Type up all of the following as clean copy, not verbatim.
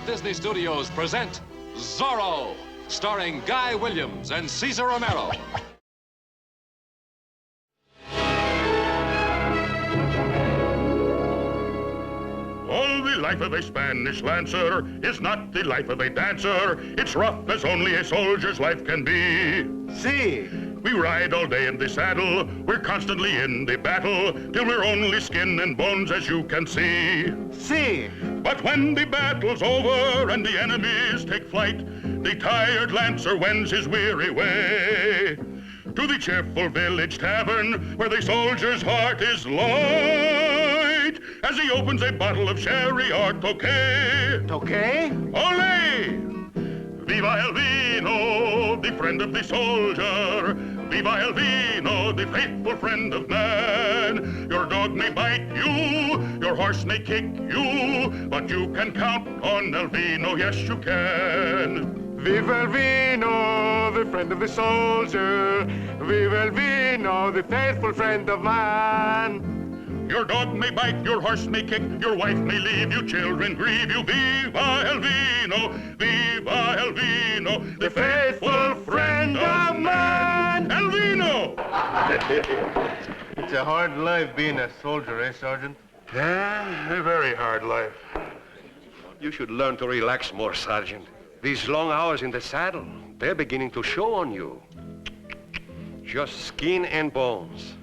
Disney Studios present Zorro, starring Guy Williams and Cesar Romero. Oh, the life of a Spanish lancer is not the life of a dancer. It's rough as only a soldier's life can be. See, we ride all day in the saddle. We're constantly in the battle till we're only skin and bones, as you can see. See. But when the battle's over and the enemies take flight, the tired lancer wends his weary way to the cheerful village tavern where the soldier's heart is light as he opens a bottle of sherry or Tokay. Tokay? Ole! Viva el vino, the friend of the soldier. Viva el vino, the faithful friend of man. Your dog may bite you, your horse may kick you, but you can count on el vino, yes you can. Viva el vino, the friend of the soldier. Viva el vino, the faithful friend of man. Your dog may bite, your horse may kick, your wife may leave you, children grieve you. Viva el vino, viva el vino, the faithful friend of man. El vino! It's a hard life being a soldier, eh, Sergeant? Yeah, a very hard life. You should learn to relax more, Sergeant. These long hours in the saddle, they're beginning to show on you. Just skin and bones.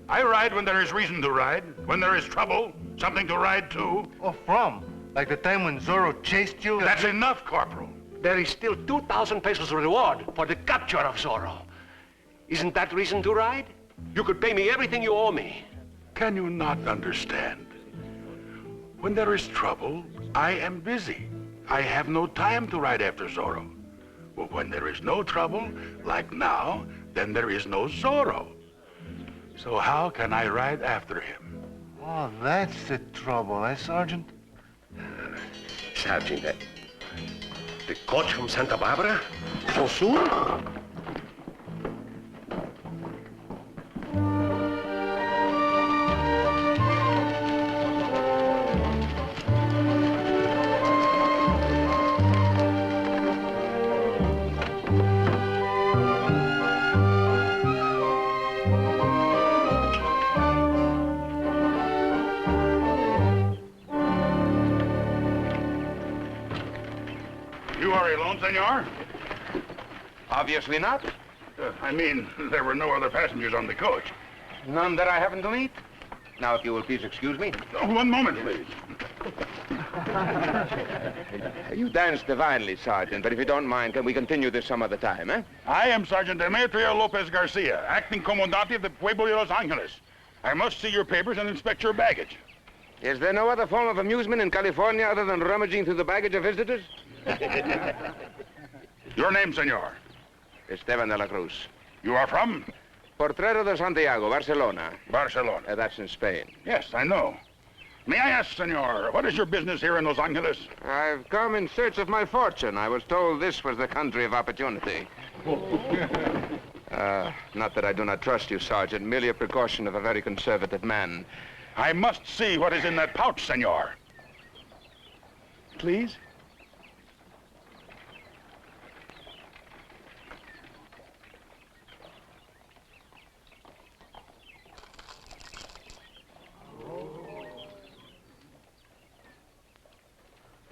I ride when there is reason to ride, when there is trouble, something to ride to. Oh, from? Like the time when Zorro chased you? That's enough, Corporal. There is still 2,000 pesos reward for the capture of Zorro. Isn't that reason to ride? You could pay me everything you owe me. Can you not understand? When there is trouble, I am busy. I have no time to ride after Zorro. But when there is no trouble, like now, then there is no Zorro. So how can I ride after him? Oh, that's the trouble, eh, Sergeant? Sergeant, the coach from Santa Barbara? So soon? You are alone, senor? Obviously not. I mean, there were no other passengers on the coach. None that I happen to meet. Now, if you will please excuse me. Oh, one moment, please. You dance divinely, Sergeant, but if you don't mind, can we continue this some other time, eh? I am Sergeant Demetrio Lopez Garcia, acting comandante of the Pueblo de Los Angeles. I must see your papers and inspect your baggage. Is there no other form of amusement in California other than rummaging through the baggage of visitors? Your name, senor? Esteban de la Cruz. You are from? Portrero de Santiago, Barcelona. Barcelona. That's in Spain. Yes, I know. May I ask, senor, what is your business here in Los Angeles? I've come in search of my fortune. I was told this was the country of opportunity. Not that I do not trust you, Sergeant. Merely a precaution of a very conservative man. I must see what is in that pouch, senor. Please?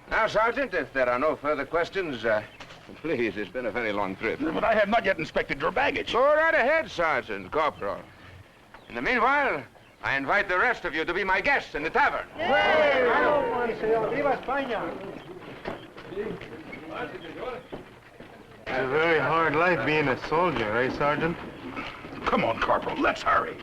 Now, Sergeant, if there are no further questions, please, it's been a very long trip. But I have not yet inspected your baggage. Go right ahead, Sergeant, Corporal. In the meanwhile, I invite the rest of you to be my guests in the tavern. Viva España! It's a very hard life being a soldier, eh, Sergeant? Come on, Corporal, let's hurry.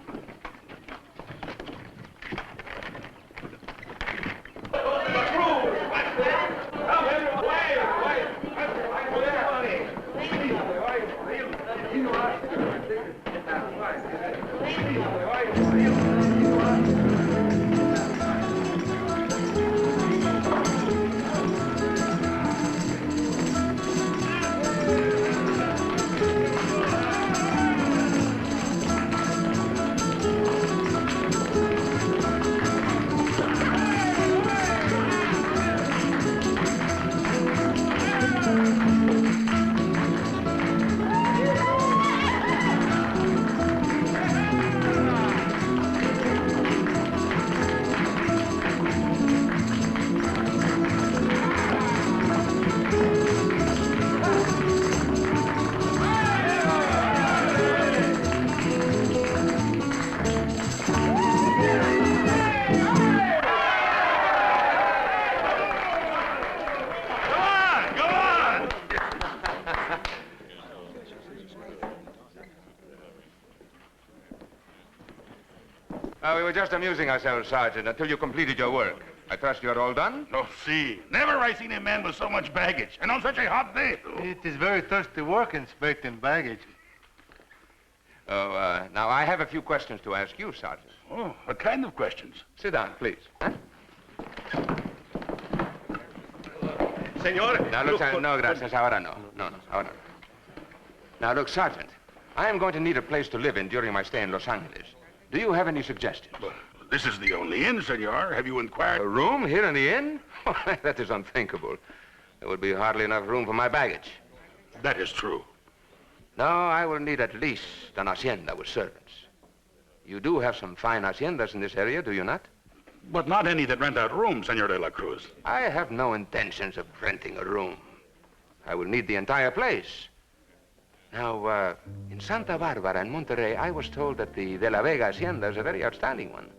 were just amusing ourselves, Sergeant, until you completed your work. I trust you're all done? No, see. Never I seen a man with so much baggage, and on such a hot day, too. It is very thirsty work inspecting baggage. Oh, now I have a few questions to ask you, Sergeant. Oh, what kind of questions? Sit down, please. Huh? Senor. Now, look, no, gracias. Ahora no. No, ahora no. Now, look, Sergeant, I am going to need a place to live in during my stay in Los Angeles. Do you have any suggestions? Well, this is the only inn, senor. Have you inquired? A room here in the inn? That is unthinkable. There would be hardly enough room for my baggage. That is true. No, I will need at least an hacienda with servants. You do have some fine haciendas in this area, do you not? But not any that rent out rooms, Senor de la Cruz. I have no intentions of renting a room. I will need the entire place. Now, in Santa Barbara and Monterrey, I was told that the De La Vega Hacienda is a very outstanding one.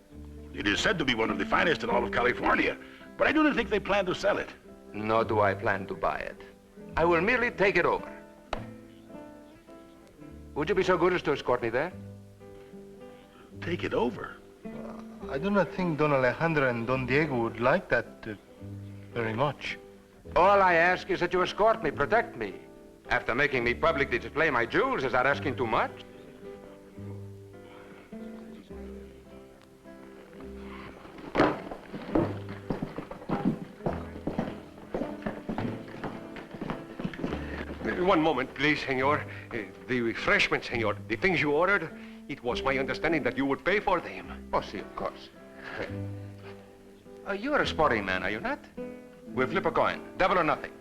It is said to be one of the finest in all of California, but I do not think they plan to sell it. Nor do I plan to buy it. I will merely take it over. Would you be so good as to escort me there? Take it over? I do not think Don Alejandro and Don Diego would like that very much. All I ask is that you escort me, protect me. After making me publicly display my jewels, is that asking too much? One moment, please, senor. The refreshments, senor, the things you ordered, it was my understanding that you would pay for them. Oh, see, of course. You're a sporting man, are you not? We'll flip a coin, double or nothing.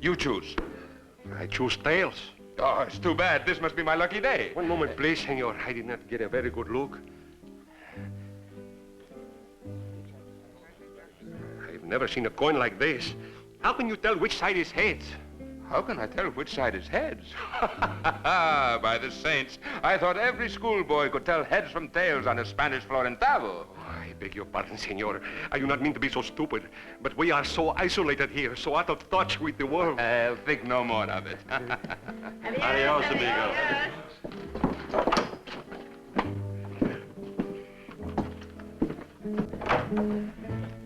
You choose. I choose tails. Oh, it's too bad. This must be my lucky day. One moment, please, senor. I did not get a very good look. I've never seen a coin like this. How can you tell which side is heads? How can I tell which side is heads? By the saints, I thought every schoolboy could tell heads from tails on a Spanish florentavo. I beg your pardon, senor. I do not mean to be so stupid, but we are so isolated here, so out of touch with the world. I'll think no more of it. Adios, amigo.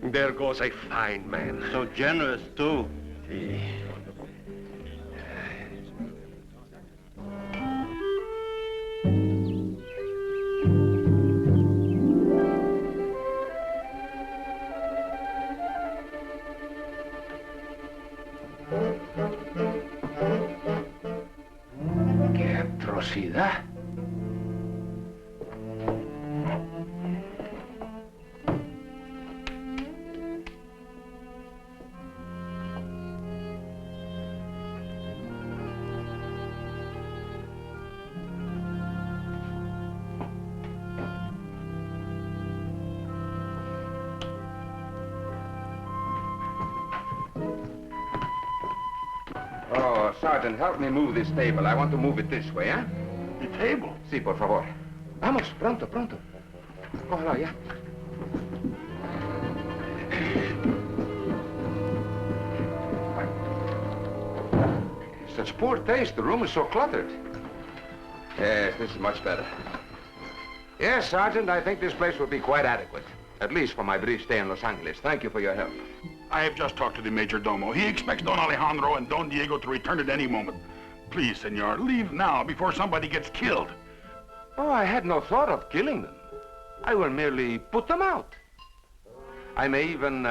There goes a fine man. So generous, too. ¡Qué atrocidad! Oh, Sergeant, help me move this table. I want to move it this way, ¿eh? The table? Sí, por favor. Vamos, pronto, pronto. Cógelo ya. Such poor taste. The room is so cluttered. Yes, this is much better. Yes, Sergeant, I think this place will be quite adequate. At least for my brief stay in Los Angeles. Thank you for your help. I have just talked to the Major Domo. He expects Don Alejandro and Don Diego to return at any moment. Please, senor, leave now before somebody gets killed. Oh, I had no thought of killing them. I will merely put them out. I may even,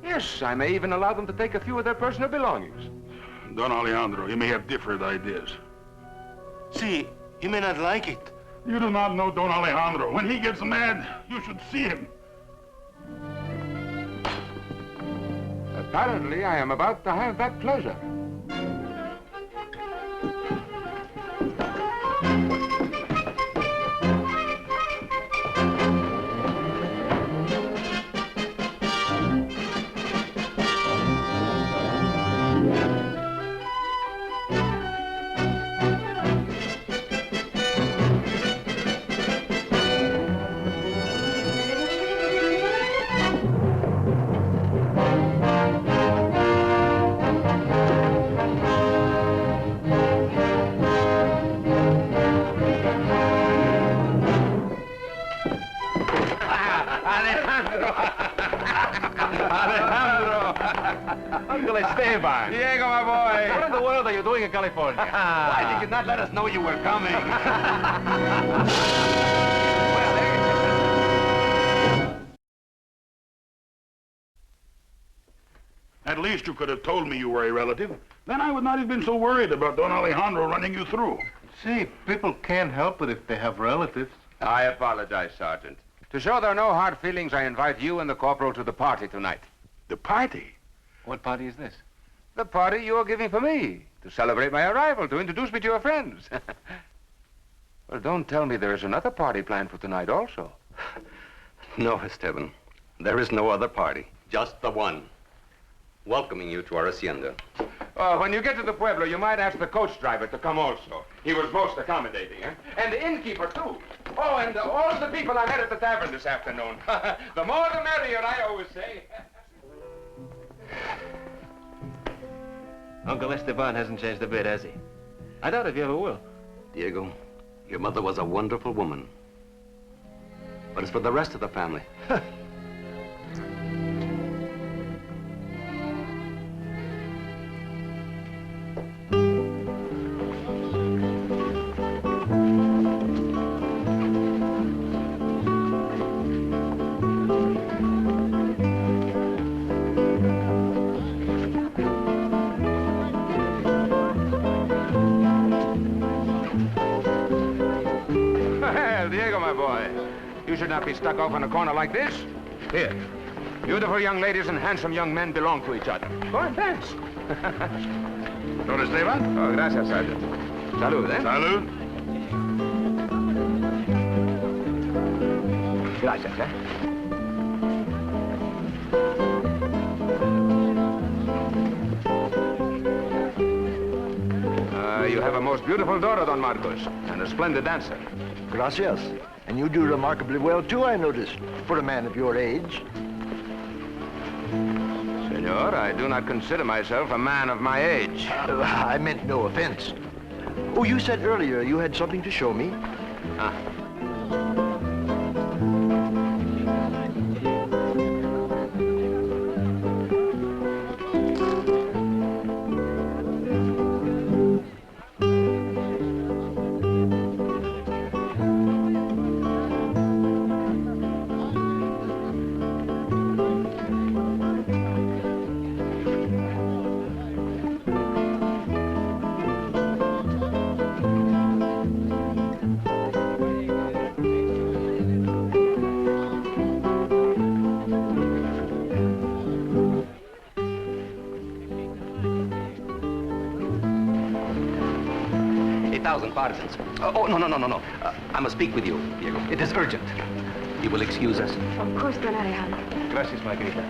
yes, I may even allow them to take a few of their personal belongings. Don Alejandro, he may have different ideas. See, he may not like it. You do not know Don Alejandro. When he gets mad, you should see him. Apparently, I am about to have that pleasure. Alejandro. Alejandro. Uncle Esteban. Diego, my boy. What in the world are you doing in California? Why did you not let us know you were coming? At least you could have told me you were a relative. Then I would not have been so worried about Don Alejandro running you through. See, people can't help it if they have relatives. I apologize, Sergeant. To show there are no hard feelings, I invite you and the corporal to the party tonight. The party? What party is this? The party you are giving for me, to celebrate my arrival, to introduce me to your friends. Well, don't tell me there is another party planned for tonight also. No, Esteban. There is no other party. Just the one. Welcoming you to our hacienda. When you get to the Pueblo, you might ask the coach driver to come also. He was most accommodating, eh? And the innkeeper, too. Oh, and all of the people I met at the tavern this afternoon. The more the merrier, I always say. Uncle Esteban hasn't changed a bit, has he? I doubt if he ever will. Diego, your mother was a wonderful woman. But as for the rest of the family, Well, Diego, my boy, you should not be stuck off in a corner like this. Here, beautiful young ladies and handsome young men belong to each other. Go and dance. Don Esteban? Oh, gracias, Sergeant. Salud, eh? Salud. Gracias, eh? You have a most beautiful daughter, Don Marcos, and a splendid dancer. Gracias. And you do remarkably well, too, I noticed, for a man of your age. Senor, I do not consider myself a man of my age. I meant no offense. Oh, you said earlier you had something to show me. Ah. 1,000 partisans. Oh, no. I must speak with you, Diego. It is urgent. You will excuse us? Of course, Don Alejandro. Gracias, Margarita.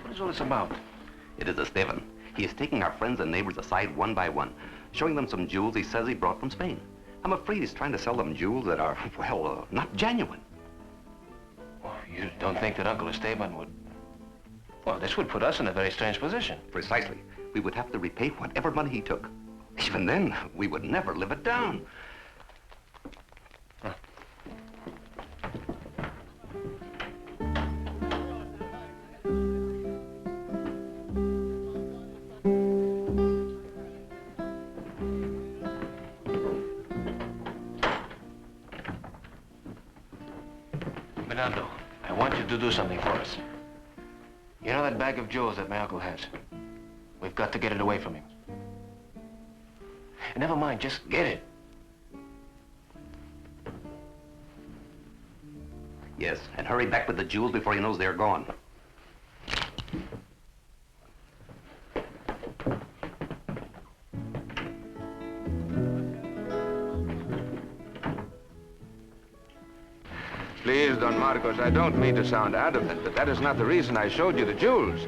What is all this about? It is Esteban. He is taking our friends and neighbors aside one by one, showing them some jewels he says he brought from Spain. I'm afraid he's trying to sell them jewels that are, well, not genuine. Oh, you don't think that Uncle Esteban would... Well, this would put us in a very strange position. Precisely. We would have to repay whatever money he took. Even then, we would never live it down. Huh. Fernando, I want you to do something for us. You know that bag of jewels that my uncle has? We've got to get it away from him. And never mind, just get it. Yes, and hurry back with the jewels before he knows they're gone. Please, Don Marcos, I don't mean to sound adamant, but that is not the reason I showed you the jewels.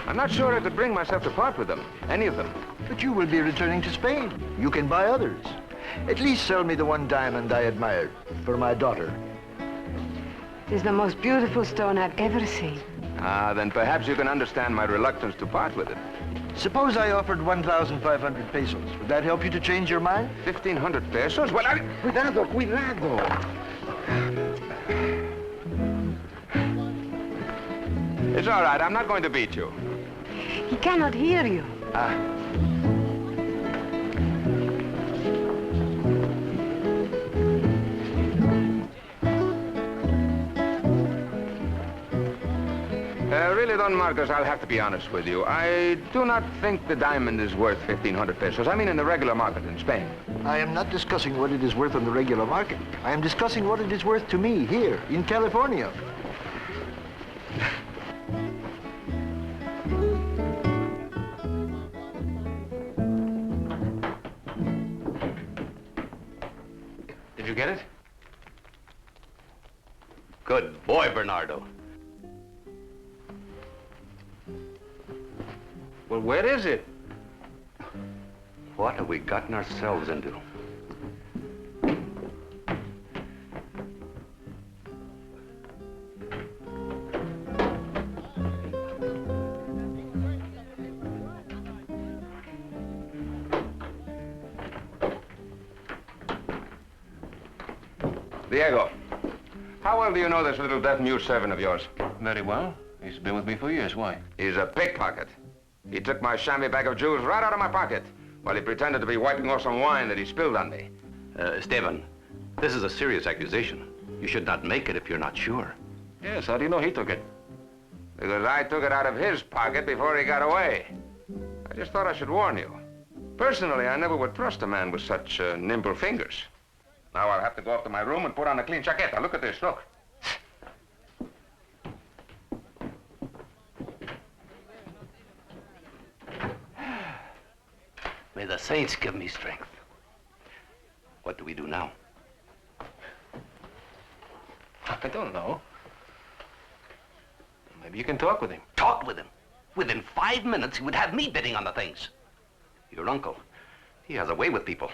I'm not sure I could bring myself to part with them, any of them. But you will be returning to Spain. You can buy others. At least sell me the one diamond I admired for my daughter. It is the most beautiful stone I've ever seen. Then perhaps you can understand my reluctance to part with it. Suppose I offered 1,500 pesos. Would that help you to change your mind? 1,500 pesos? Well, Cuidado, cuidado. It's all right. I'm not going to beat you. He cannot hear you. Really, Don Marcos, I'll have to be honest with you. I do not think the diamond is worth 1,500 pesos. I mean in the regular market in Spain. I am not discussing what it is worth on the regular market. I am discussing what it is worth to me here in California. Did you get it? Good boy, Bernardo. Well, where is it? What have we gotten ourselves into? Diego, how well do you know this little deaf-mute servant of yours? Very well. He's been with me for years. Why? He's a pickpocket. He took my chamois bag of jewels right out of my pocket while he pretended to be wiping off some wine that he spilled on me. Esteban, this is a serious accusation. You should not make it if you're not sure. Yes, how do you know he took it? Because I took it out of his pocket before he got away. I just thought I should warn you. Personally, I never would trust a man with such nimble fingers. Now I'll have to go up to my room and put on a clean chaqueta. Look at this, look. May the saints give me strength. What do we do now? I don't know. Maybe you can talk with him. Talk with him. Within 5 minutes, he would have me bidding on the things. Your uncle, he has a way with people.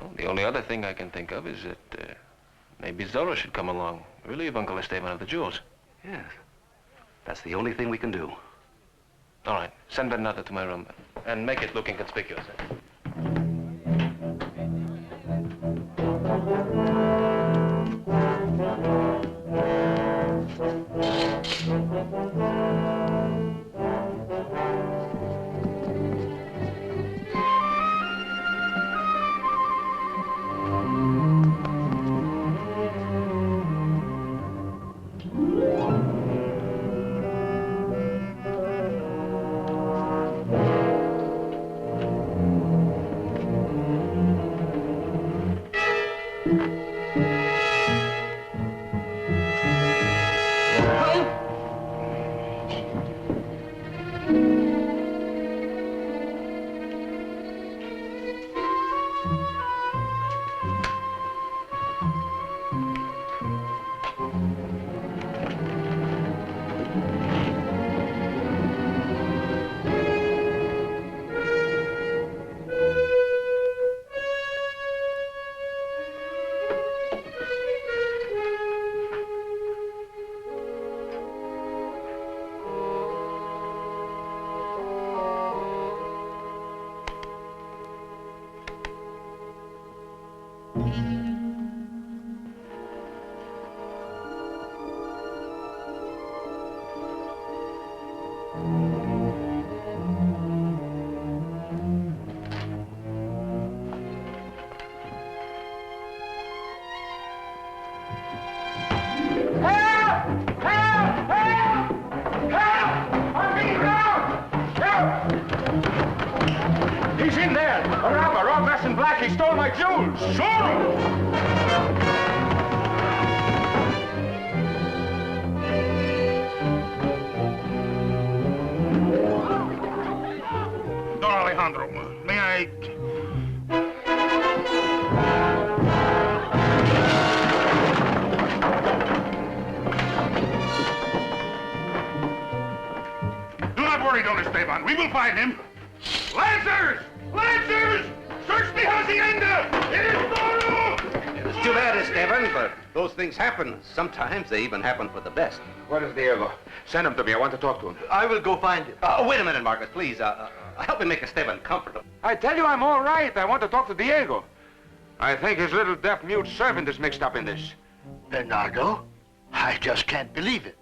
Well, the only other thing I can think of is that maybe Zorro should come along, relieve Uncle Esteban of the jewels. Yes. That's the only thing we can do. All right, send Bernardo to my room and make it look inconspicuous. He's in there! A robber, all dressed in black. He stole my jewels! Zorro! Don Alejandro, may I... Do not worry, Don Esteban. We will find him. Lancers! Lancers! Search the hacienda! It is Zorro! too bad, Esteban, but those things happen. Sometimes they even happen for the best. Where is Diego? Send him to me. I want to talk to him. I will go find him. Wait a minute, Marcus, please. Help me make Esteban comfortable. I tell you I'm all right. I want to talk to Diego. I think his little deaf-mute servant is mixed up in this. Bernardo? I just can't believe it.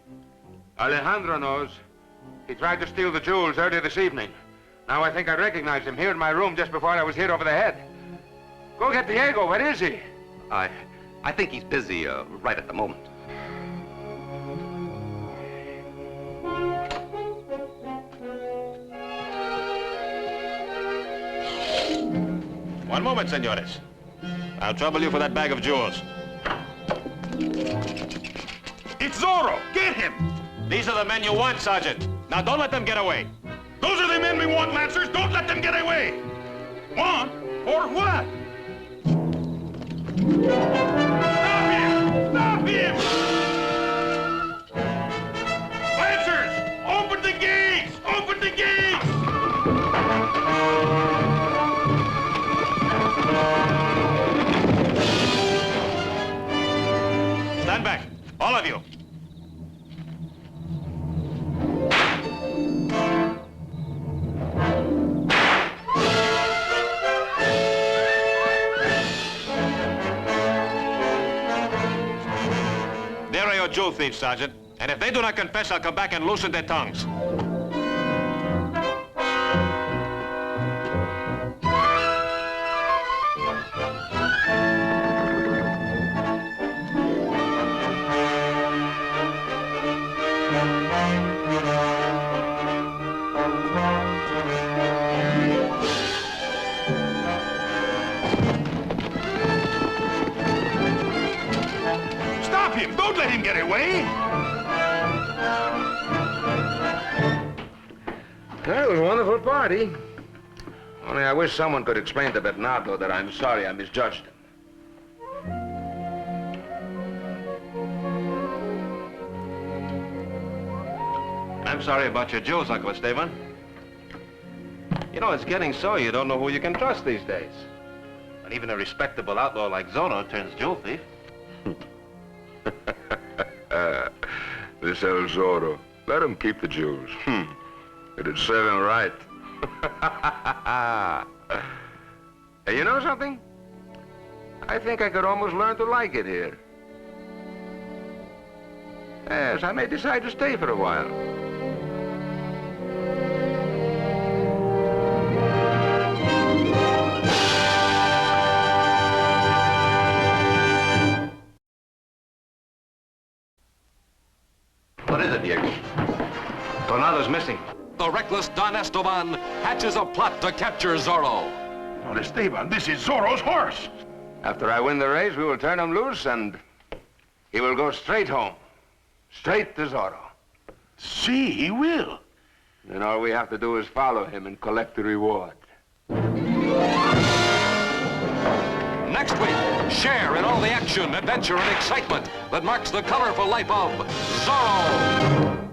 Alejandro knows. He tried to steal the jewels earlier this evening. Now I think I recognize him here in my room just before I was hit over the head. Go get Diego. Where is he? I think he's busy right at the moment. One moment, senores. I'll trouble you for that bag of jewels. It's Zorro! Get him! These are the men you want, Sergeant. Now don't let them get away. Those are the men we want, Lancers! Don't let them get away! Want? For what? Stop him! Stop him! Lancers! Open the gates! Open the gates! Stand back, all of you. There are your jewel thieves, Sergeant. And if they do not confess, I'll come back and loosen their tongues. Stop him! Don't let him get away! Well, it was a wonderful party. Only I wish someone could explain to Bernardo that I'm sorry I misjudged him. I'm sorry about your jewels, Uncle Esteban. You know, it's getting so you don't know who you can trust these days. And even a respectable outlaw like Zorro turns jewel thief. This El Zorro. Let him keep the jewels. It'd serve him right. Hey, you know something? I think I could almost learn to like it here. Yes, I may decide to stay for a while. What is it, Diego? Tornado's missing. The reckless Don Esteban hatches a plot to capture Zorro. Well, Esteban, this is Zorro's horse. After I win the race, we will turn him loose and he will go straight home. Straight to Zorro. See, he will. Then all we have to do is follow him and collect the reward. Next week, share in all the action, adventure, and excitement that marks the colorful life of Zorro.